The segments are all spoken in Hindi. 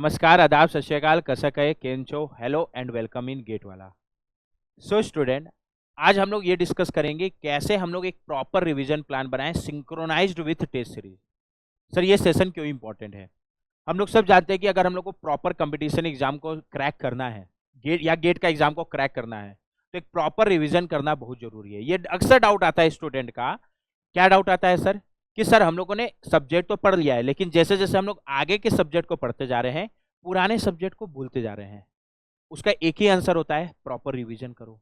नमस्कार, आदाब, सत श्री अकाल, कैसा कहे, केंचो, hello and welcome in gate वाला। सो स्टूडेंट, आज हम लोग ये डिस्कस करेंगे कैसे हम लोग एक प्रॉपर रिवीजन प्लान बनाएं synchronised with test series. Sir ये सेशन क्यों इंपॉर्टेंट है? हम लोग सब जानते हैं कि अगर हम लोग को प्रॉपर कंपटीशन एग्जाम को क्रैक करना है, गेट का एग्जाम को क्रैक करना है, तो एक प्रॉपर रिवीजन करना बहुत जरूरी है। ये अक्सर डाउट आता है स्टूडेंट का। क्या डाउट आता है सर? कि सर हम लोगों ने सब्जेक्ट तो पढ़ लिया है, लेकिन जैसे जैसे हम लोग आगे के सब्जेक्ट को पढ़ते जा रहे हैं, पुराने सब्जेक्ट को भूलते जा रहे हैं। उसका एक ही आंसर होता है, प्रॉपर रिवीजन करो।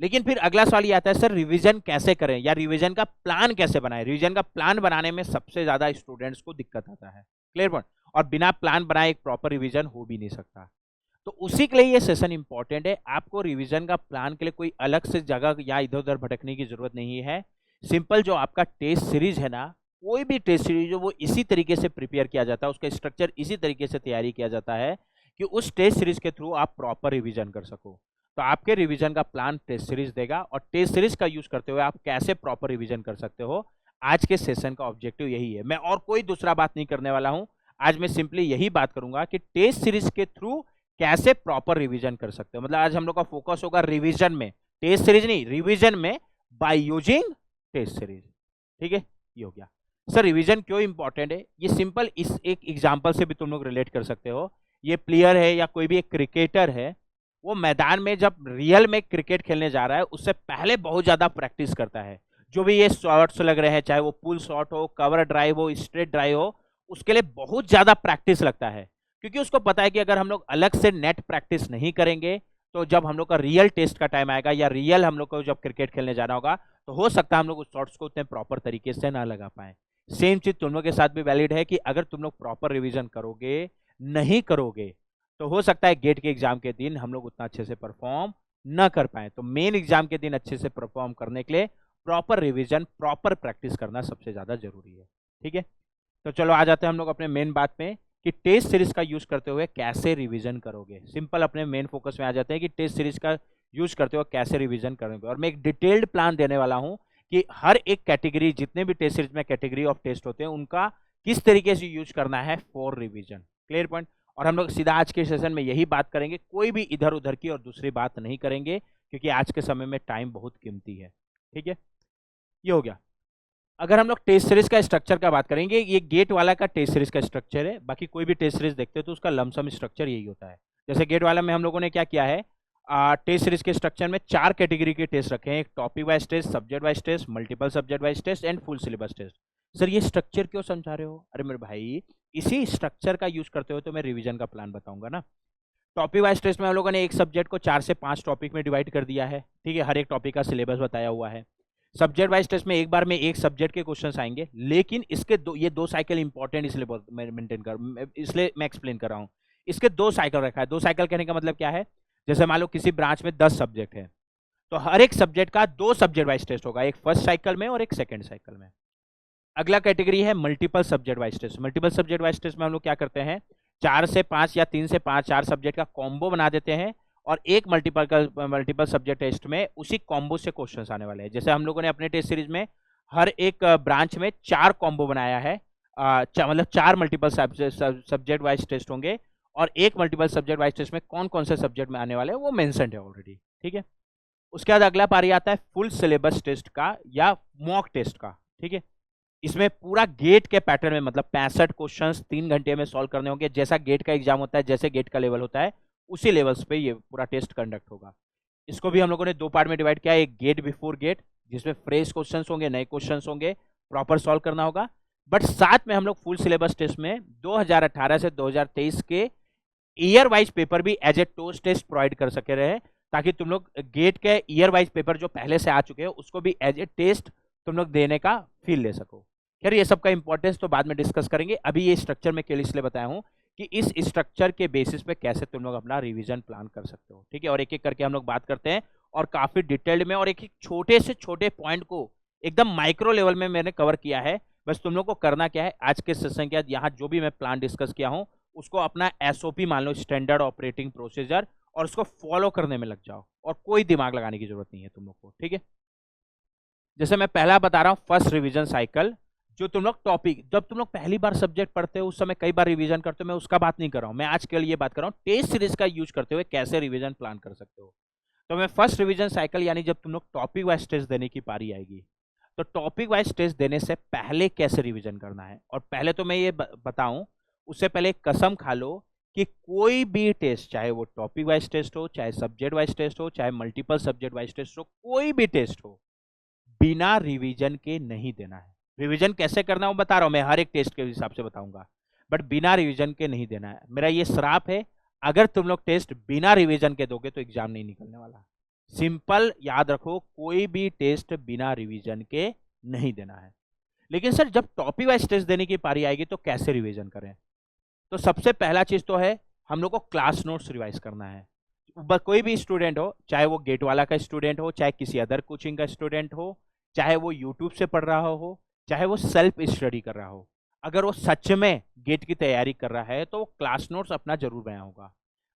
लेकिन फिर अगला सवाल ये आता है, सर रिवीजन कैसे करें या रिवीजन का प्लान कैसे बनाएं? रिवीजन का प्लान बनाने में सबसे ज्यादा स्टूडेंट्स को दिक्कत आता है। Clear point? और बिना प्लान बनाए एक प्रॉपर रिवीजन हो भी नहीं सकता। तो उसी के लिए ये सेशन इंपॉर्टेंट है। आपको रिवीजन का प्लान के लिए कोई अलग से जगह या इधर उधर भटकने की जरूरत नहीं है। सिंपल जो आपका टेस्ट सीरीज है ना, कोई भी टेस्ट सीरीज हो वो इसी तरीके से प्रिपेयर किया जाता है, उसका स्ट्रक्चर इसी तरीके से तैयारी किया जाता है कि उस टेस्ट सीरीज के थ्रू आप प्रॉपर रिवीजन कर सको। तो आपके रिवीजन का प्लान टेस्ट सीरीज देगा, और टेस्ट सीरीज का यूज करते हुए आप कैसे प्रॉपर रिवीजन कर सकते हो, आज के सेशन का ऑब्जेक्टिव यही है। मैं और कोई दूसरा बात नहीं करने वाला हूं। आज मैं सिंपली यही बात करूंगा कि टेस्ट सीरीज के थ्रू कैसे प्रॉपर रिवीजन कर सकते हो। मतलब आज हम लोग का फोकस होगा रिवीजन में, टेस्ट सीरीज नहीं, रिवीजन में बाय यूजिंग टेस्ट सीरीज। ठीक है, ये हो गया। सर रिवीजन क्यों इंपॉर्टेंट है? ये सिंपल इस एक एग्जांपल से भी तुम लोग रिलेट कर सकते हो। ये प्लेयर है या कोई भी एक क्रिकेटर है, वो मैदान में जब रियल में क्रिकेट खेलने जा रहा है उससे पहले बहुत ज्यादा प्रैक्टिस करता है। जो भी ये शॉट्स लग रहे हैं, चाहे वो पुल शॉट हो, कवर ड्राइव हो, स्ट्रेट ड्राइव हो, उसके लिए बहुत ज्यादा प्रैक्टिस लगता है। क्योंकि उसको पता है कि अगर हम लोग अलग से नेट प्रैक्टिस नहीं करेंगे तो जब हम लोग का रियल टेस्ट का टाइम आएगा या रियल हम लोग को जब क्रिकेट खेलने जाना होगा, तो हो सकता है हम लोग उस शॉट्स को उतने प्रॉपर तरीके से ना लगा पाए। सेम चीज तुम लोग के साथ भी वैलिड है कि अगर तुम लोग प्रॉपर रिवीजन करोगे, नहीं करोगे, तो हो सकता है गेट के एग्जाम के दिन हम लोग उतना अच्छे से परफॉर्म ना कर पाए। तो मेन एग्जाम के दिन अच्छे से परफॉर्म करने के लिए प्रॉपर रिवीजन, प्रॉपर प्रैक्टिस करना सबसे ज्यादा जरूरी है। ठीक है, तो चलो आ जाते हैं हम लोग अपने मेन बात में कि टेस्ट सीरीज का यूज करते हुए कैसे रिवीजन करोगे। सिंपल अपने मेन फोकस में आ जाते हैं कि टेस्ट सीरीज का यूज करते हुए कैसे रिवीजन करोगे। और मैं एक डिटेल्ड प्लान देने वाला हूं कि हर एक कैटेगरी, जितने भी टेस्ट सीरीज में कैटेगरी ऑफ टेस्ट होते हैं, उनका किस तरीके से यूज करना है फॉर रिवीजन। Clear point? और हम लोग सीधा आज के सेशन में यही बात करेंगे, कोई भी इधर उधर की और दूसरी बात नहीं करेंगे, क्योंकि आज के समय में टाइम बहुत कीमती है। ठीक है, ये हो गया। अगर हम लोग टेस्ट सीरीज का स्ट्रक्चर का बात करेंगे, ये गेट वाला का टेस्ट सीरीज का स्ट्रक्चर है। बाकी कोई भी टेस्ट सीरीज देखते हो तो उसका लमसम स्ट्रक्चर यही होता है। जैसे गेट वाला में हम लोगों ने क्या किया है, टेस्ट सीरीज के स्ट्रक्चर में 4 कैटेगरी के टेस्ट रखे हैं। एक topic wise test, subject wise test, multiple subject wise test and full syllabus test. Sir ये स्ट्रक्चर क्यों समझा रहे हो? अरे मेरे भाई, इसी स्ट्रक्चर का यूज करते हुए तो मैं रिवीजन का प्लान बताऊंगा ना। टॉपिक वाइज टेस्ट में हम लोगों ने एक सब्जेक्ट को 4 से 5 टॉपिक में डिवाइड कर दिया है। ठीक है, हर एक टॉपिक का सिलेबस बताया हुआ है। सब्जेक्ट वाइज टेस्ट में एक बार में एक सब्जेक्ट के क्वेश्चंस आएंगे, लेकिन इसके ये दो साइकिल इंपॉर्टेंट इसलिए मेंटेन कर, इसलिए मैं एक्सप्लेन कर रहा हूँ। इसके 2 साइकिल रखा है। 2 साइकिल कहने का मतलब क्या है? जैसे मान लो किसी ब्रांच में 10 सब्जेक्ट है, तो हर एक सब्जेक्ट का 2 सब्जेक्ट वाइज टेस्ट होगा, एक फर्स्ट साइकिल में और एक सेकेंड साइकिल में। अगला कैटेगरी है multiple subject wise test. Multiple subject wise test में हम लोग क्या करते हैं, 4 से 5 या 3 से 5 4 सब्जेक्ट का कॉम्बो बना देते हैं, और एक मल्टीपल सब्जेक्ट टेस्ट में उसी कॉम्बो से क्वेश्चंस आने वाले हैं। जैसे हम लोगों ने अपने टेस्ट सीरीज में हर एक ब्रांच में 4 कॉम्बो बनाया है। मतलब 4 मल्टीपल सब्जेक्ट वाइज टेस्ट होंगे, और एक मल्टीपल सब्जेक्ट वाइज टेस्ट में कौन कौन से सब्जेक्ट में आने वाले हैं वो मेंशन है ऑलरेडी। ठीक है, उसके बाद अगला पारी आता है फुल सिलेबस टेस्ट का या मॉक टेस्ट का। ठीक है, इसमें पूरा गेट के पैटर्न में, मतलब 65 क्वेश्चंस 3 घंटे में सॉल्व करने होंगे। जैसा गेट का एग्जाम होता है, जैसे गेट का लेवल होता है, उसी लेवल्स पे ये पूरा टेस्ट कंडक्ट होगा। इसको भी हम लोगों ने 2 पार्ट में डिवाइड किया है। एक गेट बिफोर गेट, जिसमें फ्रेश क्वेश्चंस होंगे, नए क्वेश्चंस होंगे, प्रॉपर सॉल्व करना होगा। बट साथ में हम लोग फुल सिलेबस टेस्ट में 2018 से 2023 के ईयर वाइज पेपर भी as a toast test provide कर सके रहे, ताकि तुम लोग गेट के ईयर वाइज पेपर जो पहले से आ चुके हैं उसको भी एज ए टेस्ट तुम लोग देने का फील ले सको। खैर ये सब का इंपॉर्टेंस तो बाद में डिस्कस करेंगे। अभी ये स्ट्रक्चर में केवल इसलिए बताया हूं कि इस स्ट्रक्चर के बेसिस पे कैसे तुम लोग अपना रिवीजन प्लान कर सकते हो। ठीक है, और एक एक करके हम लोग बात करते हैं, और काफी डिटेल्ड में, और एक एक छोटे से छोटे पॉइंट को एकदम माइक्रो लेवल में मैंने कवर किया है। बस तुम लोग को करना क्या है, आज के सेशन के बाद यहाँ जो भी मैं प्लान डिस्कस किया हूँ उसको अपना एसओपी मान लो, स्टैंडर्ड ऑपरेटिंग प्रोसीजर, और उसको फॉलो करने में लग जाओ, और कोई दिमाग लगाने की जरूरत नहीं है तुम लोग को। ठीक है, जैसे मैं पहला बता रहा हूं, फर्स्ट रिवीजन साइकिल जो तुम लोग टॉपिक, जब तुम लोग पहली बार सब्जेक्ट पढ़ते हो उस समय कई बार रिवीजन करते हो, मैं उसका बात नहीं कर रहा हूँ, मैं आज के लिए बात कर रहा हूँ टेस्ट सीरीज का यूज करते हुए कैसे रिवीजन प्लान कर सकते हो। तो मैं फर्स्ट रिवीजन साइकिल यानी जब तुम लोग टॉपिक वाइज टेस्ट देने की पारी आएगी, तो टॉपिक वाइज टेस्ट देने से पहले कैसे रिवीजन करना है। और पहले तो मैं ये बताऊं, उससे पहले एक कसम खा लो कि कोई भी टेस्ट, चाहे वो टॉपिक वाइज टेस्ट हो, चाहे सब्जेक्ट वाइज टेस्ट हो, चाहे मल्टीपल सब्जेक्ट वाइज टेस्ट हो, कोई भी टेस्ट हो, बिना रिवीजन के नहीं देना है। रिवीजन कैसे करना है वो बता रहा हूं मैं, हर एक टेस्ट के हिसाब से बताऊंगा, बट बिना रिवीजन के नहीं देना है। मेरा ये श्राप है, अगर तुम लोग टेस्ट बिना रिवीजन के दोगे तो एग्जाम नहीं निकलने वाला। सिंपल याद रखो, कोई भी टेस्ट बिना रिवीजन के नहीं देना है। लेकिन सर जब टॉपिक वाइज टेस्ट देने की पारी आएगी तो कैसे रिवीजन करें। तो सबसे पहला चीज तो है हम लोग को क्लास नोट्स रिवाइज करना है। कोई भी स्टूडेंट हो, चाहे वो गेट वाला का स्टूडेंट हो, चाहे किसी अदर कोचिंग का स्टूडेंट हो, चाहे वो यूट्यूब से पढ़ रहा हो, चाहे वो सेल्फ स्टडी कर रहा हो, अगर वो सच में गेट की तैयारी कर रहा है तो वो क्लास नोट्स अपना जरूर बनाया होगा।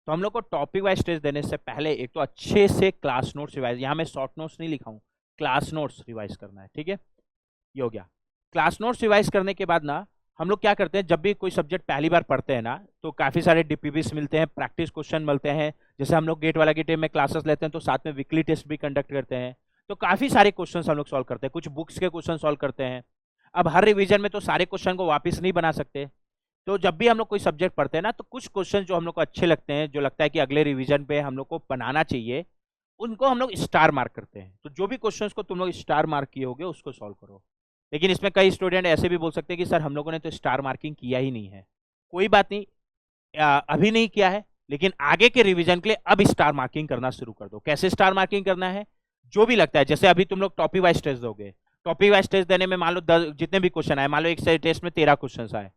तो हम लोग को टॉपिक वाइज टेस्ट देने से पहले एक तो अच्छे से क्लास नोट्स रिवाइज, यहाँ मैं शॉर्ट नोट्स नहीं लिखा हूँ, क्लास नोट्स रिवाइज करना है, ठीक है। ये हो गया। क्लास नोट्स रिवाइज करने के बाद ना हम लोग क्या करते हैं, जब भी कोई सब्जेक्ट पहली बार पढ़ते हैं ना तो काफ़ी सारे डीपीबीस मिलते हैं, प्रैक्टिस क्वेश्चन मिलते हैं। जैसे हम लोग गेट वाला की टीम में क्लासेस लेते हैं तो साथ में वीकली टेस्ट भी कंडक्ट करते हैं, तो काफ़ी सारे क्वेश्चन हम लोग सॉल्व करते हैं, कुछ बुक्स के क्वेश्चन सॉल्व करते हैं। अब हर रिवीजन में तो सारे क्वेश्चन को वापस नहीं बना सकते, तो जब भी हम लोग कोई सब्जेक्ट पढ़ते हैं ना तो कुछ क्वेश्चन जो हम लोग को अच्छे लगते हैं, जो लगता है कि अगले रिवीजन पे हम लोग को बनाना चाहिए, उनको हम लोग स्टार मार्क करते हैं। तो जो भी क्वेश्चंस को तुम लोग स्टार मार्क किए होगे उसको सॉल्व करो। लेकिन इसमें कई स्टूडेंट ऐसे भी बोल सकते हैं कि सर हम लोगों ने तो स्टार मार्किंग किया ही नहीं है। कोई बात नहीं, अभी नहीं किया है लेकिन आगे के रिवीजन के लिए अब स्टार मार्किंग करना शुरू कर दो। कैसे स्टार मार्किंग करना है, जो भी लगता है, जैसे अभी तुम लोग टॉपिक वाइज टेस्ट दोगे, टॉपिक वाइज टेस्ट देने में मान लो 10 जितने भी क्वेश्चन आए, मान लो एक टेस्ट में 13 क्वेश्चन आए,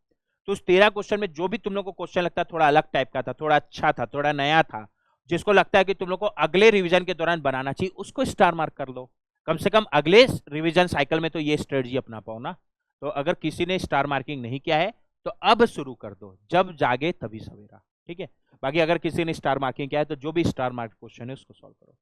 तो उस 13 क्वेश्चन में जो भी तुम लोग को क्वेश्चन लगता है थोड़ा अलग टाइप का था, थोड़ा अच्छा था, थोड़ा नया था, जिसको लगता है कि तुम लोग को अगले रिवीजन के दौरान बनाना चाहिए, उसको स्टार मार्क कर लो। कम से कम अगले रिवीजन साइकिल में तो ये स्ट्रेटजी अपना पाओ ना। तो अगर किसी ने स्टार मार्किंग नहीं किया है तो अब शुरू कर दो, जब जागे तभी सवेरा, ठीक है। बाकी अगर किसी ने स्टार मार्किंग किया है तो जो भी स्टार मार्क क्वेश्चन है उसको सॉल्व करो।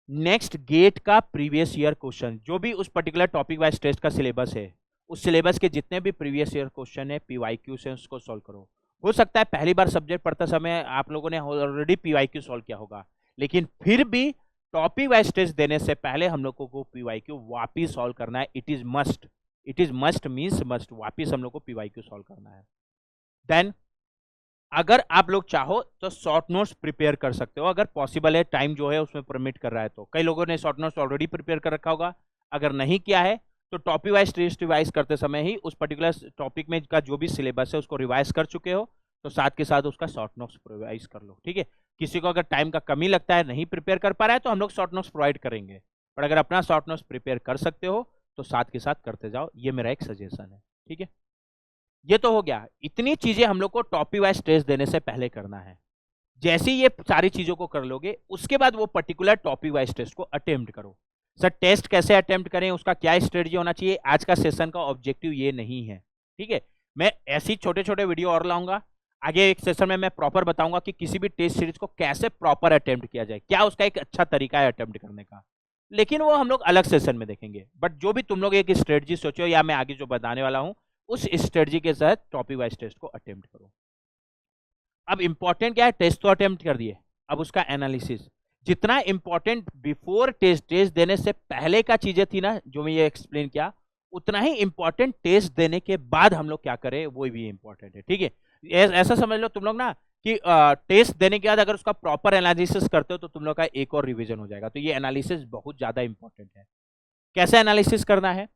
नेक्स्ट, गेट का प्रीवियस ईयर क्वेश्चन, जो भी उस पर्टिकुलर टॉपिक वाइज टेस्ट का सिलेबस है, उस सिलेबस के जितने भी प्रीवियस ईयर क्वेश्चन है पीवाईक्यू से उसको सॉल्व करो। हो सकता है पहली बार सब्जेक्ट पढ़ते समय आप लोगों ने ऑलरेडी पीवाईक्यू सॉल्व किया होगा, लेकिन फिर भी टॉपिक वाइज टेस्ट देने से पहले हम लोगों को पीवाईक्यू वापिस सॉल्व करना है। It is must, it is must means must, वापिस हम लोग को पीवाईक्यू सॉल्व करना है। देन अगर आप लोग चाहो तो शॉर्ट नोट्स प्रिपेयर कर सकते हो, अगर पॉसिबल है, टाइम जो है उसमें परमिट कर रहा है तो। कई लोगों ने शॉर्ट नोट्स ऑलरेडी प्रिपेयर कर रखा होगा, अगर नहीं किया है तो टॉपिक वाइज टेस्ट रिवाइज करते समय ही उस पर्टिकुलर टॉपिक में का जो भी सिलेबस है उसको रिवाइज कर चुके हो तो साथ के साथ उसका शॉर्ट नोट्स रिवाइज कर लो, ठीक है। किसी को अगर टाइम का कमी लगता है, नहीं प्रिपेयर कर पा रहा है, तो हम लोग शॉर्ट नोट्स प्रोवाइड करेंगे, पर अगर अपना शॉर्ट नोट्स प्रिपेयर कर सकते हो तो साथ के साथ करते जाओ, ये मेरा एक सजेशन है, ठीक है। ये तो हो गया, इतनी चीजें हम लोग को टॉपिक वाइज टेस्ट देने से पहले करना है। जैसे ही ये सारी चीजों को कर लोगे उसके बाद वो पर्टिकुलर टॉपिक वाइज टेस्ट को अटेम्प्ट करो। सर टेस्ट कैसे अटेम्प्ट करें, उसका क्या स्ट्रेटजी होना चाहिए, आज का सेशन का ऑब्जेक्टिव ये नहीं है, ठीक है। मैं ऐसी छोटे छोटे वीडियो और लाऊंगा आगे, एक सेशन में मैं प्रॉपर बताऊंगा कि किसी भी टेस्ट सीरीज को कैसे प्रॉपर अटेम्प्ट किया जाए, क्या उसका एक अच्छा तरीका है अटेम्प्ट करने का, लेकिन वो हम लोग अलग सेशन में देखेंगे। बट जो भी तुम लोग एक स्ट्रेटजी सोचो या मैं आगे जो बताने वाला हूं उस स्ट्रेटजी के तहत टॉपिक वाइज टेस्ट को अटेम्प्ट करो। अब इंपॉर्टेंट क्या है, टेस्ट तो अटेम्प्ट कर दिए, अब उसका एनालिसिस। जितना इंपॉर्टेंट बिफोर टेस्ट, टेस्ट देने से पहले का चीजें थी ना जो मैं ये एक्सप्लेन किया, उतना ही इंपॉर्टेंट टेस्ट देने के बाद हम लोग क्या करें वो भी इंपॉर्टेंट है, ठीक है। ऐसा समझ लो तुम लोग ना कि टेस्ट देने के बाद अगर उसका प्रॉपर एनालिसिस करते हो तो तुम लोग का एक और रिवीजन हो जाएगा। तो ये एनालिसिस बहुत ज्यादा इंपॉर्टेंट है। कैसे एनालिसिस करना है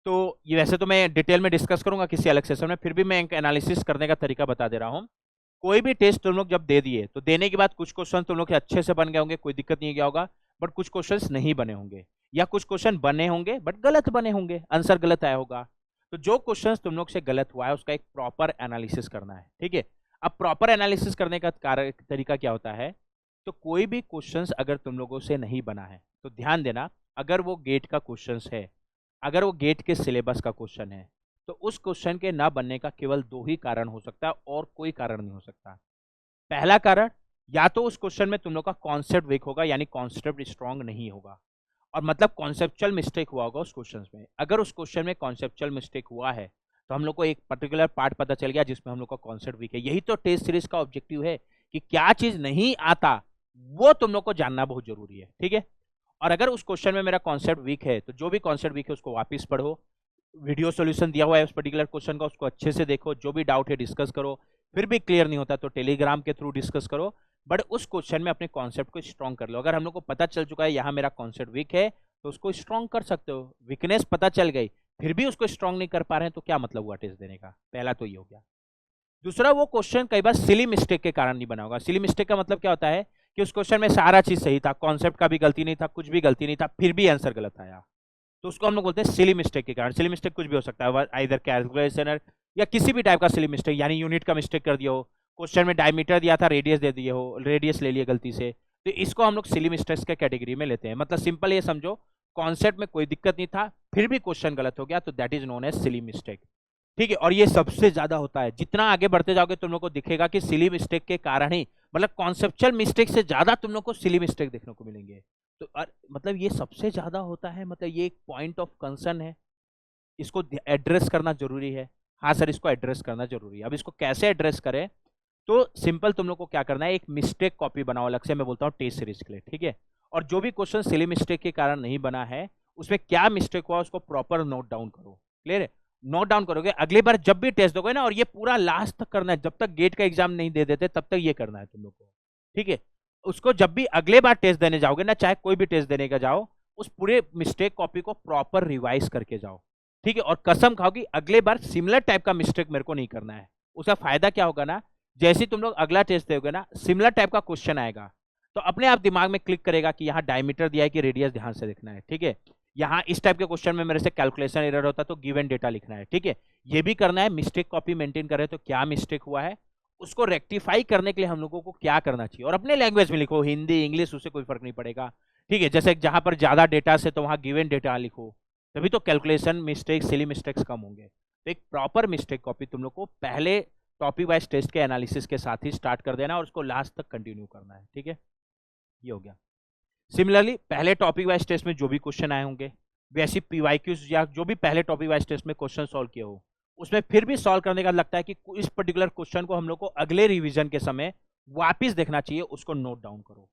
तो ये वैसे तो मैं डिटेल में डिस्कस करूंगा किसी अलग सेशन में, फिर भी मैं एक एनालिसिस करने का तरीका बता दे रहा हूँ। कोई भी टेस्ट तुम लोग जब दे दिए तो देने के बाद कुछ क्वेश्चन तुम लोग के अच्छे से बन गए होंगे, कोई दिक्कत नहीं गया होगा, बट कुछ क्वेश्चंस नहीं बने होंगे, या कुछ क्वेश्चन बने होंगे बट गलत बने होंगे, आंसर गलत आया होगा। तो जो क्वेश्चंस तुम लोग से गलत हुआ है उसका एक प्रॉपर एनालिसिस करना है, ठीक है। अब प्रॉपर एनालिसिस करने का तरीका क्या होता है, तो कोई भी क्वेश्चंस अगर तुम लोगों से नहीं बना है तो ध्यान देना, अगर वो गेट का क्वेश्चंस है, अगर वो गेट के सिलेबस का क्वेश्चन है, तो उस क्वेश्चन के ना बनने का केवल दो ही कारण हो सकता है और कोई कारण नहीं हो सकता। पहला कारण, या तो उस क्वेश्चन में तुम लोग का कॉन्सेप्ट वीक होगा यानी कॉन्सेप्ट स्ट्रांग नहीं होगा, और मतलब कॉन्सेप्चुअल मिस्टेक हुआ होगा उस क्वेश्चन में। अगर उस क्वेश्चन में कॉन्सेप्चुअल मिस्टेक हुआ है तो हम लोग को एक पर्टिकुलर पार्ट पता चल गया जिसमें हम लोग का कॉन्सेप्ट वीक है। यही तो टेस्ट सीरीज का ऑब्जेक्टिव है कि क्या चीज नहीं आता वो तुम लोग को जानना बहुत जरूरी है, ठीक है। और अगर उस क्वेश्चन में मेरा कॉन्सेप्ट वीक है तो जो भी कॉन्सेप्ट वीक है उसको वापस पढ़ो, वीडियो सॉल्यूशन दिया हुआ है उस पर्टिकुलर क्वेश्चन का, उसको अच्छे से देखो, जो भी डाउट है डिस्कस करो। फिर भी क्लियर नहीं होता तो टेलीग्राम के थ्रू डिस्कस करो, बट उस क्वेश्चन में अपने कॉन्सेप्ट को स्ट्रॉन्ग कर लो। अगर हम लोग को पता चल चुका है यहाँ मेरा कॉन्सेप्ट वीक है तो उसको स्ट्रॉन्ग कर सकते हो। वीकनेस पता चल गई फिर भी उसको स्ट्रॉन्ग नहीं कर पा रहे हैं तो क्या मतलब हुआ टेस्ट देने का? पहला तो ये हो गया। दूसरा, वो क्वेश्चन कई बार सिली मिस्टेक के कारण नहीं बना होगा। सिली मिस्टेक का मतलब क्या होता है कि उस क्वेश्चन में सारा चीज सही था, कॉन्सेप्ट का भी गलती नहीं था, कुछ भी गलती नहीं था, फिर भी आंसर गलत आया, तो उसको हम लोग बोलते हैं सिली मिस्टेक के कारण। सिली मिस्टेक कुछ भी हो सकता है, आइदर कैलकुलेशन या किसी भी टाइप का सिली मिस्टेक, यानी यूनिट का मिस्टेक कर दिया हो, क्वेश्चन में डायमीटर दिया था रेडियस दे दिए हो, रेडियस ले लिए गलती से, तो इसको हम लोग सिली मिस्टेक्स के कैटेगरी में लेते हैं। मतलब सिंपल ये समझो, कॉन्सेप्ट में कोई दिक्कत नहीं था फिर भी क्वेश्चन गलत हो गया तो that is known as silly mistake, ठीक है। और ये सबसे ज्यादा होता है, जितना आगे बढ़ते जाओगे तुम लोग को दिखेगा कि सिली मिस्टेक के कारण ही, मतलब कॉन्सेप्चुअल मिस्टेक से ज्यादा तुम लोग को सिली मिस्टेक देखने को मिलेंगे। तो मतलब ये सबसे ज्यादा होता है, मतलब ये एक पॉइंट ऑफ कंसर्न है, इसको एड्रेस करना जरूरी है। हाँ सर, इसको एड्रेस करना जरूरी है। अब इसको कैसे एड्रेस करें? तो सिंपल तुम लोग को क्या करना है, एक मिस्टेक कॉपी बनाओ अलग से, मैं बोलता हूँ टेस्ट सीरीज के लिए, ठीक है। और जो भी क्वेश्चन सिली मिस्टेक के कारण नहीं बना है उसमें क्या मिस्टेक हुआ उसको प्रॉपर नोट डाउन करो। क्लियर है? नोट डाउन करोगे, अगली बार जब भी टेस्ट दोगे ना, और ये पूरा लास्ट तक करना है, जब तक गेट का एग्जाम नहीं दे देते तब तक ये करना है तुम लोग को, ठीक है। उसको जब भी अगले बार टेस्ट देने जाओगे ना, चाहे कोई भी टेस्ट देने का जाओ, उस पूरे मिस्टेक कॉपी को प्रॉपर रिवाइज करके जाओ, ठीक है। और कसम खाओ कि अगले बार सिमिलर टाइप का मिस्टेक मेरे को नहीं करना है। उसका फायदा क्या होगा ना, जैसे तुम लोग अगला टेस्ट दोगे ना, सिमिलर टाइप का क्वेश्चन आएगा तो अपने आप दिमाग में क्लिक करेगा कि यहाँ डायमीटर दिया है कि रेडियस, ध्यान से देखना है, ठीक है। यहाँ इस टाइप के क्वेश्चन में मेरे से कैलकुलेशन एरर होता है तो गिवन डेटा लिखना है, ठीक है। ये भी करना है, मिस्टेक कॉपी मेंटेन कर रहे तो क्या मिस्टेक हुआ है उसको रेक्टिफाई करने के लिए हम लोगों को क्या करना चाहिए, और अपने लैंग्वेज में लिखो, हिंदी इंग्लिश उससे कोई फर्क नहीं पड़ेगा, ठीक है। जैसे जहां पर ज्यादा डेटा से तो वहां गिवन डेटा लिखो, तभी तो कैलकुलेशन मिस्टेक सिली मिस्टेक्स कम होंगे। तो एक प्रॉपर मिस्टेक कॉपी तुम लोग को पहले टॉपिक वाइज टेस्ट के एनालिसिस के साथ ही स्टार्ट कर देना और उसको लास्ट तक कंटिन्यू करना है, ठीक है। ये हो गया। सिमिलरली पहले टॉपिक वाइज टेस्ट में जो भी क्वेश्चन आए होंगे, वैसी पीवाईक्यूज या जो भी पहले टॉपिक वाइज टेस्ट में क्वेश्चन सॉल्व किए हो, उसमें फिर भी सॉल्व करने का लगता है कि इस पर्टिकुलर क्वेश्चन को हम लोग को अगले रिवीजन के समय वापस देखना चाहिए, उसको नोट डाउन करो।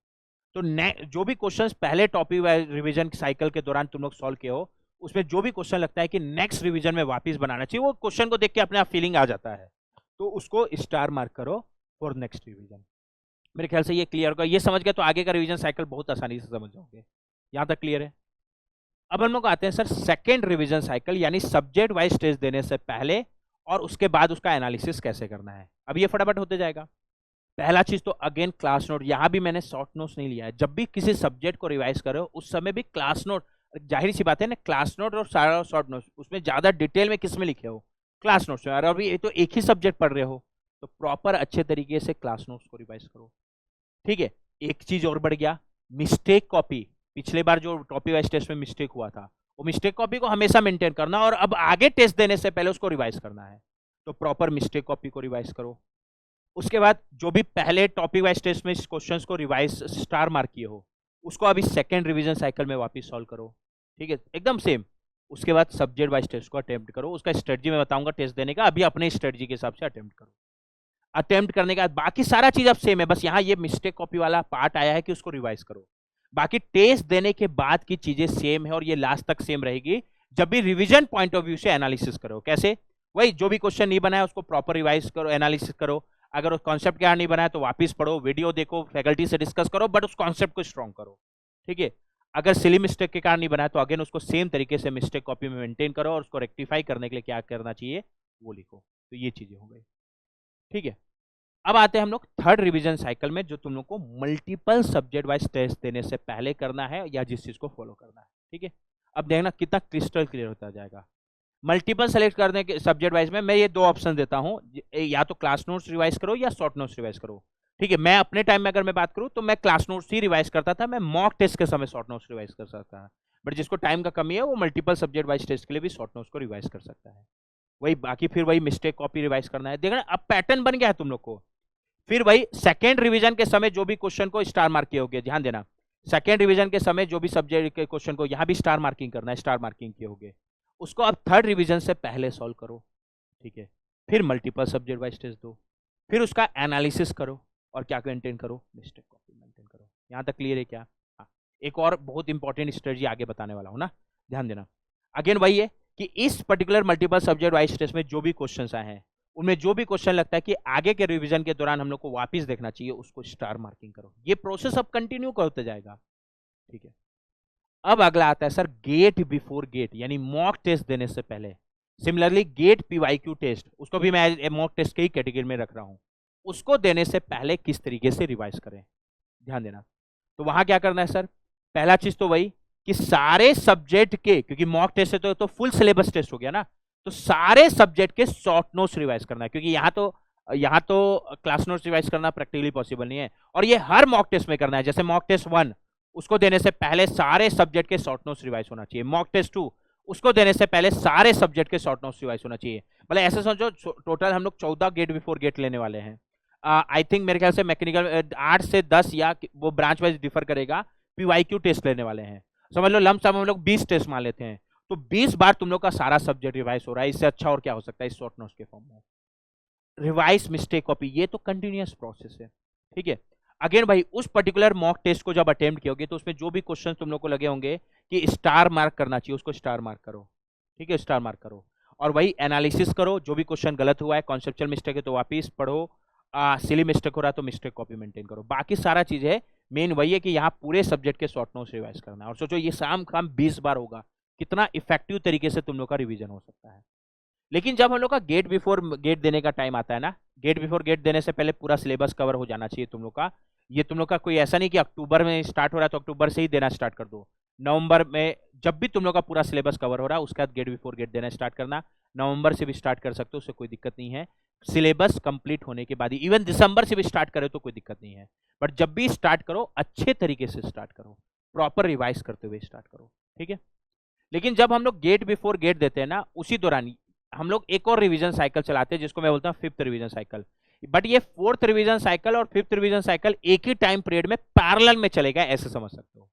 तो जो भी क्वेश्चंस पहले टॉपिक वाइज रिवीजन साइकिल के दौरान तुम लोग सॉल्व किए हो, उसमें जो भी क्वेश्चन लगता है कि नेक्स्ट रिवीजन में वापस बनाना चाहिए, वो क्वेश्चन को देख के अपने आप फीलिंग आ जाता है, तो उसको स्टार मार्क करो फॉर नेक्स्ट रिवीजन। मेरे ख्याल से ये क्लियर होगा। ये समझ गए तो आगे का रिवीजन साइकिल बहुत आसानी से समझ जाओगे। यहां तक क्लियर है? अब हम लोग आते हैं सर सेकेंड रिवीजन साइकिल, यानी सब्जेक्ट वाइज टेस्ट देने से पहले और उसके बाद उसका एनालिसिस कैसे करना है। अब ये फटाफट होते जाएगा। पहला चीज तो अगेन क्लास नोट, यहां भी मैंने शॉर्ट नोट्स नहीं लिया है। जब भी किसी सब्जेक्ट को रिवाइज करो उस समय भी क्लास नोट, जाहिर सी बात है ना, क्लास नोट और सारा शॉर्ट नोट्स, उसमें ज्यादा डिटेल में किस में लिखे हो, क्लास नोट्स में। और अभी ये तो एक ही सब्जेक्ट पढ़ रहे हो तो प्रॉपर अच्छे तरीके से क्लास नोट्स को रिवाइज करो, ठीक है। एक चीज और बढ़ गया, मिस्टेक कॉपी। पिछले बार जो टॉपिक वाइज टेस्ट में मिस्टेक हुआ था वो मिस्टेक कॉपी को हमेशा मेंटेन करना और अब आगे टेस्ट देने से पहले उसको रिवाइज करना है, तो प्रॉपर मिस्टेक कॉपी को रिवाइज करो। उसके बाद जो भी पहले टॉपिक वाइज टेस्ट में इस क्वेश्चंस को रिवाइज स्टार मार्क किए हो उसको अभी सेकंड रिवीजन साइकिल में वापस सॉल्व करो, ठीक है, एकदम सेम। उसके बाद सब्जेक्ट वाइज टेस्ट को अटेम्प्ट करो, उसका स्ट्रेटजी मैं बताऊंगा टेस्ट देने का, अभी अपने स्ट्रेटजी के हिसाब से अटेम्प्ट करो। अटेम्प्ट करने के बाद बाकी सारा चीज अब सेम है, बस यहाँ ये मिस्टेक कॉपी वाला पार्ट आया है कि उसको रिवाइज करो। बाकी टेस्ट देने के बाद की चीजें सेम है और ये लास्ट तक सेम रहेगी जब भी रिवीजन पॉइंट ऑफ व्यू से एनालिसिस करो। कैसे? वही, जो भी क्वेश्चन नहीं बनाया उसको प्रॉपर रिवाइज करो, एनालिसिस करो। अगर उस कॉन्सेप्ट क्या नहीं बनाया तो वापस पढ़ो, वीडियो देखो, फैकल्टी से डिस्कस करो, बट उस कॉन्सेप्ट को स्ट्रॉन्ग करो, ठीक है। अगर सिली मिस्टेक के कारण नहीं बनाया तो अगेन उसको सेम तरीके से मिस्टेक कॉपी में मेंटेन करो और उसको रेक्टिफाई करने के लिए क्या करना चाहिए वो लिखो। तो ये चीजें हो गई, ठीक है। अब आते हैं हम लोग थर्ड रिवीजन साइकिल में, जो तुम लोग को मल्टीपल सब्जेक्ट वाइज टेस्ट देने से पहले करना है या जिस चीज को फॉलो करना है, ठीक है। अब देखना कितना क्रिस्टल क्लियर होता जाएगा। मल्टीपल सेलेक्ट करने के सब्जेक्ट वाइज में मैं ये दो ऑप्शन देता हूं, या तो क्लास नोट्स रिवाइज करो या शॉर्ट नोट्स रिवाइज करो, ठीक है। मैं अपने टाइम में अगर मैं बात करूं तो मैं क्लास नोट्स ही रिवाइज करता था, मैं मॉक टेस्ट के समय शॉर्ट नोट्स रिवाइज कर सकता था, बट जिसको टाइम का कमी है वो मल्टीपल सब्जेक्ट वाइज टेस्ट के लिए भी शॉर्ट नोट्स को रिवाइज कर सकता है। वही बाकी फिर वही मिस्टेक कॉपी रिवाइज करना है। देखना अब पैटर्न बन गया है तुम लोग को। फिर वही सेकेंड रिवीजन के समय जो भी क्वेश्चन को स्टार मार्क किए होगे, ध्यान देना, सेकेंड रिवीजन के समय जो भी सब्जेक्ट के क्वेश्चन को यहाँ भी स्टार मार्किंग करना है, स्टार मार्किंग किए होगे, उसको अब थर्ड रिवीजन से पहले सॉल्व करो, ठीक है। फिर मल्टीपल सब्जेक्ट वाइज टेस्ट दो, फिर उसका एनालिसिस करो और क्या मेंटेन करो, मिस्टेक कॉपी मेंटेन करो। यहाँ तक क्लियर है क्या? हाँ, एक और बहुत इंपॉर्टेंट स्ट्रेटजी आगे बताने वाला हूँ ना, ध्यान देना। अगेन वही है कि इस particular multiple subject wise test में जो भी क्वेश्चन आए हैं, उनमें जो भी क्वेश्चन लगता है कि आगे के रिवीजन के दौरान हम लोग को वापस देखना चाहिए, उसको स्टार मार्किंग करो। ये प्रोसेस अब कंटिन्यू करते जाएगा, ठीक है। अब अगला आता है सर गेट बिफोर गेट, यानी मॉक टेस्ट देने से पहले। सिमिलरली गेट पीवाईक्यू टेस्ट, उसको भी मैं मॉक टेस्ट के ही कैटेगरी में रख रहा हूं। उसको देने से पहले किस तरीके से रिवाइज करें, ध्यान देना। तो वहां क्या करना है सर, पहला चीज तो वही कि सारे सब्जेक्ट के, क्योंकि मॉक टेस्ट है तो फुल सिलेबस टेस्ट हो गया ना, तो सारे सब्जेक्ट के शॉर्ट नोट्स रिवाइज करना है, क्योंकि यहाँ तो क्लास नोट्स रिवाइज करना प्रैक्टिकली पॉसिबल नहीं है, और ये हर मॉक टेस्ट में करना है। जैसे मॉक टेस्ट 1, उसको देने से पहले सारे सब्जेक्ट के शॉर्ट नोट्स रिवाइज होना चाहिए। मॉक टेस्ट 2, उसको देने से पहले सारे सब्जेक्ट के शॉर्ट नोट्स रिवाइज होना चाहिए। मतलब ऐसे समझो टोटल हम लोग 14 गेट बिफोर गेट लेने वाले हैं। आई थिंक मेरे ख्याल से मैकेनिकल 8 से 10 या वो ब्रांच वाइज डिफर करेगा, पीवाईक्यू टेस्ट लेने वाले हैं। समझ लो लम सम हम लोग 20 टेस्ट मान लेते हैं, तो 20 बार तुम लोग का सारा सब्जेक्ट रिवाइज हो रहा है। इससे अच्छा और क्या हो सकता है इस शॉर्ट नोट्स के फॉर्म में? रिवाइज, मिस्टेक कॉपी, ये तो कंटिन्यूअस प्रोसेस है, ठीक है। अगेन भाई उस पर्टिकुलर मॉक टेस्ट को जब अटेम्प्ट कियोगे तो उसमें जो भी क्वेश्चन तुम लोग को लगे होंगे कि स्टार मार्क करना चाहिए, उसको स्टार मार्क करो, ठीक है, स्टार मार्क करो। और वही एनालिसिस करो, जो भी क्वेश्चन गलत हुआ है, कॉन्सेप्चुअल मिस्टेक है तो वापिस पढ़ो, सिली मिस्टेक हो रहा है तो मिस्टेक कॉपी मेंटेन करो। बाकी सारा चीज है, मेन वही है कि यहाँ पूरे सब्जेक्ट के शॉर्ट नोट्स रिवाइज करना है। और सोचो ये शाम काम 20 बार होगा, कितना इफेक्टिव तरीके से तुम लोग का रिवीजन हो सकता है। लेकिन जब हम लोग का गेट बिफोर गेट देने का टाइम आता है ना, गेट बिफोर गेट देने से पहले पूरा सिलेबस कवर हो जाना चाहिए तुम लोग का। ये तुम लोग का कोई ऐसा नहीं कि अक्टूबर में स्टार्ट हो रहा है तो अक्टूबर से ही देना स्टार्ट कर दो। नवंबर में जब भी तुम लोग का पूरा सिलेबस कवर हो रहा है उसके बाद गेट बिफोर गेट देना स्टार्ट करना। नवंबर से भी स्टार्ट कर सकते हो, उससे कोई दिक्कत नहीं है। सिलेबस कंप्लीट होने के बाद ही, इवन दिसंबर से भी स्टार्ट करे तो कोई दिक्कत नहीं है, बट जब भी स्टार्ट करो अच्छे तरीके से स्टार्ट करो, प्रॉपर रिवाइज करते हुए स्टार्ट करो, ठीक है। लेकिन जब हम लोग गेट बिफोर गेट देते हैं ना, उसी दौरान हम लोग एक और रिवीजन साइकिल चलाते हैं जिसको मैं बोलता हूँ फिफ्थ रिवीजन साइकिल। बट ये फोर्थ रिवीजन साइकिल और फिफ्थ रिवीजन साइकिल एक ही टाइम पीरियड में पैरेलल में चलेगा, ऐसे समझ सकते हो।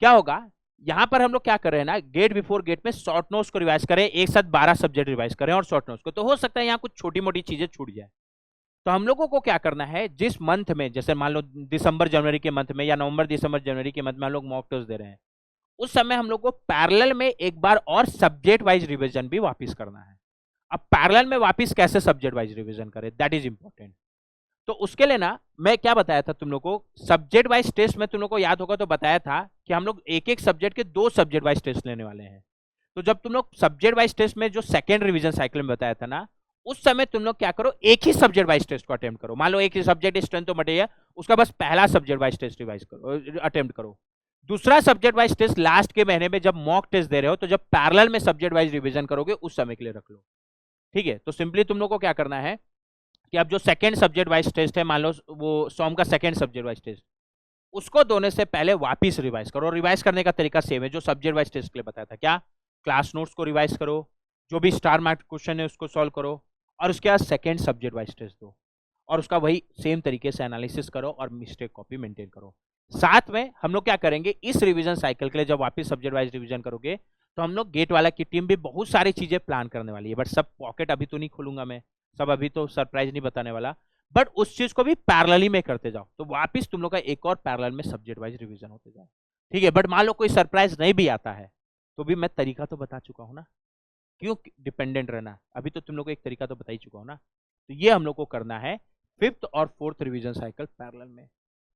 क्या होगा, यहां पर हम लोग क्या कर रहे हैं ना, गेट बिफोर गेट में शॉर्ट नोट्स को रिवाइज करें, एक साथ 12 सब्जेक्ट रिवाइज करें और शॉर्ट नोट्स को, तो हो सकता है यहाँ कुछ छोटी मोटी चीजें छूट जाए। तो हम लोगों को क्या करना है, जिस मंथ में, जैसे मान लो दिसंबर जनवरी के मंथ में या नवंबर दिसंबर जनवरी के मंथ में हम लोग मॉक टेस्ट दे रहे हैं, उस समय हम लोग को पैरेलल में एक बार और सब्जेक्ट वाइज रिवीजन भी वापस करना है। अब पैरेलल में वापस कैसे सब्जेक्ट वाइज रिवीजन करें, दैट इज इंपॉर्टेंट। तो उसके लिए ना मैं क्या बताया था तुम लोग को, सब्जेक्ट वाइज टेस्ट में तुम लोग को याद होगा तो बताया था कि हम लोग एक एक सब्जेक्ट के 2 सब्जेक्ट वाइज टेस्ट लेने वाले हैं। तो जब तुम लोग सब्जेक्ट वाइज टेस्ट में जो सेकेंड रिवीजन साइकिल में बताया था ना, उस समय तुम लोग क्या करो, एक ही सब्जेक्ट वाइज टेस्ट को अटेम्प्ट करो। मान लो एक ही सब्जेक्ट स्ट्रेंथ तो मटेरियल, उसका बस पहला सब्जेक्ट वाइज टेस्ट रिवाइज करो, अटेम्प्ट करो। दूसरा सब्जेक्ट वाइज टेस्ट लास्ट के महीने में जब मॉक टेस्ट दे रहे हो, तो जब पैरेलल में सब्जेक्ट वाइज रिवीजन करोगे उस समय के लिए रख लो, ठीक है। तो सिंपली तुम लोग को क्या करना है कि अब जो सेकंड सब्जेक्ट वाइज टेस्ट है, मान लो वो सोम का सेकंड सब्जेक्ट वाइज टेस्ट, उसको दोने से पहले वापस रिवाइज करो। रिवाइज करने का तरीका सेम है जो सब्जेक्ट वाइज टेस्ट के लिए बताया था। क्या, क्लास नोट्स को रिवाइज करो, जो भी स्टार मार्क क्वेश्चन है उसको सॉल्व करो, और उसके बाद सेकंड सब्जेक्ट वाइज टेस्ट दो, और उसका वही सेम तरीके से एनालिसिस करो और मिस्टेक कॉपी मेंटेन करो। साथ में हम लोग क्या करेंगे, इस रिवीजन साइकिल के लिए जब वापस सब्जेक्ट वाइज रिवीजन करोगे तो हम लोग गेट वाला की टीम भी बहुत सारी चीजें प्लान करने वाली है, बट सब पॉकेट अभी तो नहीं खोलूंगा मैं, सब अभी तो सरप्राइज नहीं बताने वाला, बट उस चीज को भी पैरेलली में करते जाओ, तो वापस तुम लोग का एक और पैरेलल में सब्जेक्ट वाइज रिवीजन होते जाए, ठीक है। बट मान लो कोई सरप्राइज नहीं भी आता है तो भी मैं तरीका तो बता चुका हूं ना, क्यों डिपेंडेंट रहना, अभी तो तुम लोग को एक तरीका तो बता ही चुका हूं ना। तो ये हम लोग को करना है फिफ्थ और फोर्थ रिवीजन साइकिल पैरेलल में।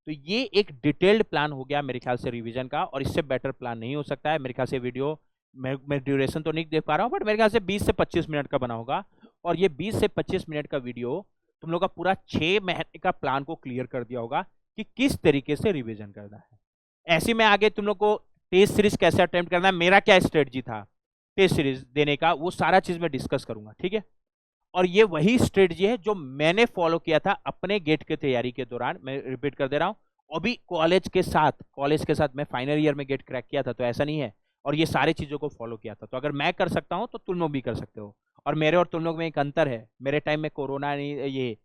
तो ये एक डिटेल्ड प्लान हो गया मेरे ख्याल से रिवीजन का, और इससे बेटर प्लान नहीं हो सकता है मेरे ख्याल से। वीडियो मैं ड्यूरेशन तो नहीं देख पा रहा हूँ, बट मेरे ख्याल से 20 से 25 मिनट का बना होगा, और ये 20 से 25 मिनट का वीडियो तुम लोग का पूरा 6 महीने का प्लान को क्लियर कर दिया होगा कि किस तरीके से रिवीजन करना है। ऐसे में आगे तुम लोग को टेस्ट सीरीज कैसे अटेम्प्ट करना है, मेरा क्या स्ट्रेटजी था टेस्ट सीरीज देने का, वो सारा चीज मैं डिस्कस करूंगा, ठीक है। और ये वही स्ट्रेटजी है जो मैंने फॉलो किया था अपने गेट की तैयारी के दौरान, मैं रिपीट कर दे रहा हूँ। अभी कॉलेज के साथ मैं फाइनल ईयर में गेट क्रैक किया था, तो ऐसा नहीं है, और ये सारी चीजों को फॉलो किया था। तो अगर मैं कर सकता हूं तो तुम लोग भी कर सकते हो। और मेरे और तुम लोग में एक अंतर है, मेरे टाइम में कोरोना नहीं, ये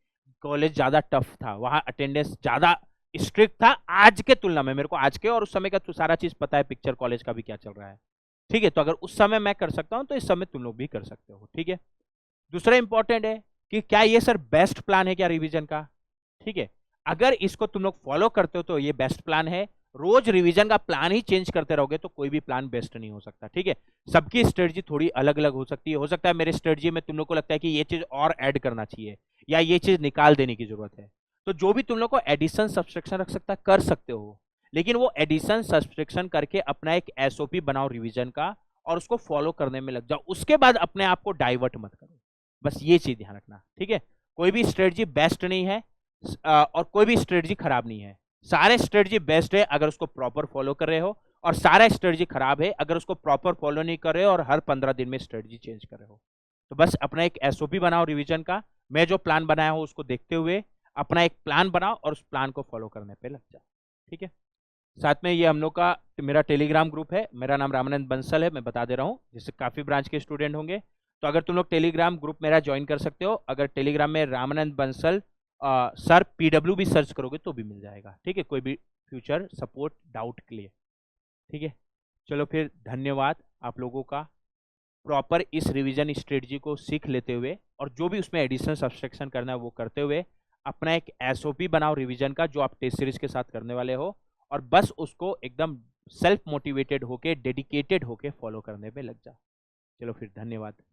कॉलेज ज्यादा टफ था, वहां अटेंडेंस ज्यादा स्ट्रिक्ट था आज के तुलना में। मेरे को आज के और उस समय का तो सारा चीज पता है, पिक्चर कॉलेज का भी क्या चल रहा है, ठीक है। तो अगर उस समय मैं कर सकता हूं तो इस समय तुम लोग भी कर सकते हो, ठीक है। दूसरा इंपॉर्टेंट है कि क्या ये सर बेस्ट प्लान है क्या रिवीजन का, ठीक है। अगर इसको तुम लोग फॉलो करते हो तो ये बेस्ट प्लान है। रोज रिवीजन का प्लान ही चेंज करते रहोगे तो कोई भी प्लान बेस्ट नहीं हो सकता, ठीक है। सबकी स्ट्रेटजी थोड़ी अलग अलग हो सकती है। हो सकता है मेरे स्ट्रेटजी में तुम लोग को लगता है कि ये चीज और ऐड करना चाहिए या ये चीज निकाल देने की जरूरत है, तो जो भी तुम लोग को एडिशन सब्सट्रैक्शन रख सकता है कर सकते हो। लेकिन वो एडिशन सब्सट्रैक्शन करके अपना एक एसओपी बनाओ रिवीजन का और उसको फॉलो करने में लग जाओ। उसके बाद अपने आप को डाइवर्ट मत करो, बस ये चीज ध्यान रखना, ठीक है। कोई भी स्ट्रेटजी बेस्ट नहीं है और कोई भी स्ट्रेटजी खराब नहीं है। सारे स्ट्रेटजी बेस्ट है अगर उसको प्रॉपर फॉलो कर रहे हो, और सारा स्ट्रेटजी खराब है अगर उसको प्रॉपर फॉलो नहीं कर रहे हो और हर 15 दिन में स्ट्रेटजी चेंज कर रहे हो। तो बस अपना एक एसओपी बनाओ रिवीजन का। मैं जो प्लान बनाया हूं उसको देखते हुए अपना एक प्लान बनाओ और उस प्लान को फॉलो करने पे लग जाओ, ठीक है। साथ में ये हम लोग का मेरा टेलीग्राम ग्रुप है, मेरा नाम रामानंद बंसल है, मैं बता दे रहा हूँ, जिससे काफ़ी ब्रांच के स्टूडेंट होंगे। तो अगर तुम लोग टेलीग्राम ग्रुप मेरा ज्वाइन कर सकते हो। अगर टेलीग्राम में रामानंद बंसल सर पीडब्ल्यू भी सर्च करोगे तो भी मिल जाएगा, ठीक है, कोई भी फ्यूचर सपोर्ट डाउट के लिए, ठीक है। चलो फिर धन्यवाद आप लोगों का। प्रॉपर इस रिवीजन स्ट्रेटजी को सीख लेते हुए और जो भी उसमें एडिशन सब्सट्रैक्शन करना है वो करते हुए अपना एक एसओपी बनाओ रिवीजन का जो आप टेस्ट सीरीज के साथ करने वाले हो, और बस उसको एकदम सेल्फ मोटिवेटेड होके डेडिकेटेड होके फॉलो करने में लग जा। चलो फिर धन्यवाद।